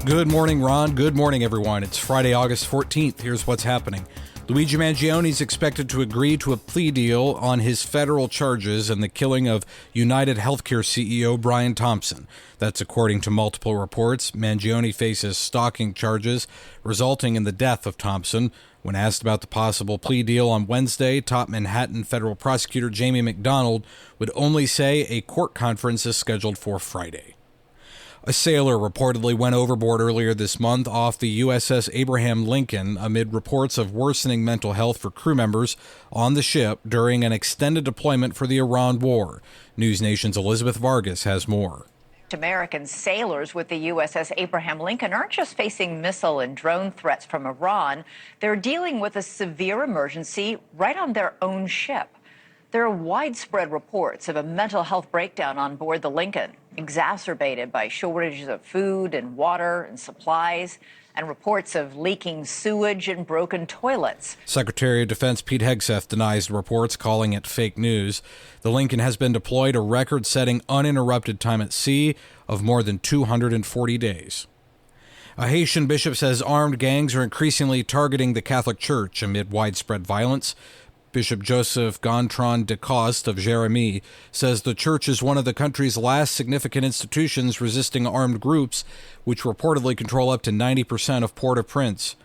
Good morning, Ron. Good morning, everyone. It's Friday, August 14th. Here's what's happening. Luigi Mangione is expected to agree to a plea deal on his federal charges in the killing of United Healthcare CEO Brian Thompson. That's according to multiple reports. Mangione faces stalking charges resulting in the death of Thompson. When asked about the possible plea deal on Wednesday, top Manhattan federal prosecutor Jamie McDonald would only say a court conference is scheduled for Friday. A sailor reportedly went overboard earlier this month off the USS Abraham Lincoln amid reports of worsening mental health for crew members on the ship during an extended deployment for the Iran war. News Nation's Elizabeth Vargas has more. American sailors with the USS Abraham Lincoln aren't just facing missile and drone threats from Iran. They're dealing with a severe emergency right on their own ship. There are widespread reports of a mental health breakdown on board the Lincoln, exacerbated by shortages of food and water and supplies, and reports of leaking sewage and broken toilets. Secretary of Defense Pete Hegseth denies the reports, calling it fake news. The Lincoln has been deployed a record-setting uninterrupted time at sea of more than 240 days. A Haitian bishop says armed gangs are increasingly targeting the Catholic Church amid widespread violence. Bishop Joseph Gontran de Coste of Jérémie says the church is one of the country's last significant institutions resisting armed groups, which reportedly control up to 90% of Port-au-Prince.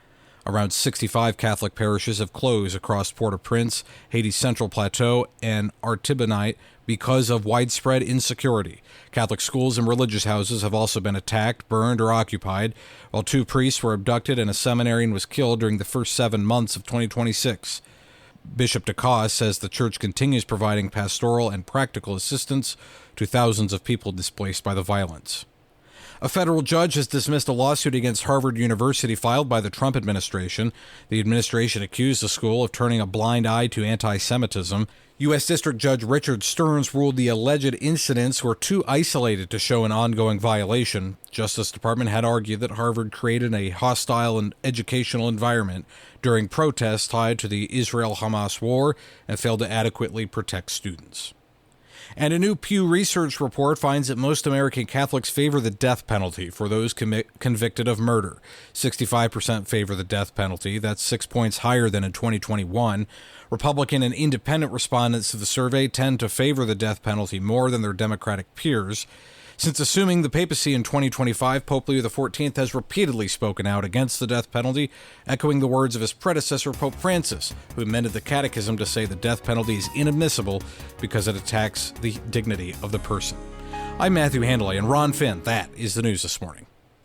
Around 65 Catholic parishes have closed across Port-au-Prince, Haiti's Central Plateau, and Artibonite because of widespread insecurity. Catholic schools and religious houses have also been attacked, burned, or occupied, while 2 priests were abducted and a seminarian was killed during the first 7 months of 2026. Bishop DeCoste says the church continues providing pastoral and practical assistance to thousands of people displaced by the violence. A federal judge has dismissed a lawsuit against Harvard University filed by the Trump administration. The administration accused the school of turning a blind eye to anti-Semitism. U.S. District Judge Richard Stearns ruled the alleged incidents were too isolated to show an ongoing violation. Justice Department had argued that Harvard created a hostile and educational environment during protests tied to the Israel-Hamas war and failed to adequately protect students. And a new Pew Research report finds that most American Catholics favor the death penalty for those convicted of murder. 65% favor the death penalty. That's 6 points higher than in 2021. Republican and independent respondents to the survey tend to favor the death penalty more than their Democratic peers. Since assuming the papacy in 2025, Pope Leo XIV has repeatedly spoken out against the death penalty, echoing the words of his predecessor, Pope Francis, who amended the catechism to say the death penalty is inadmissible because it attacks the dignity of the person. I'm Matthew Handley, and Ron Finn. That is the news this morning.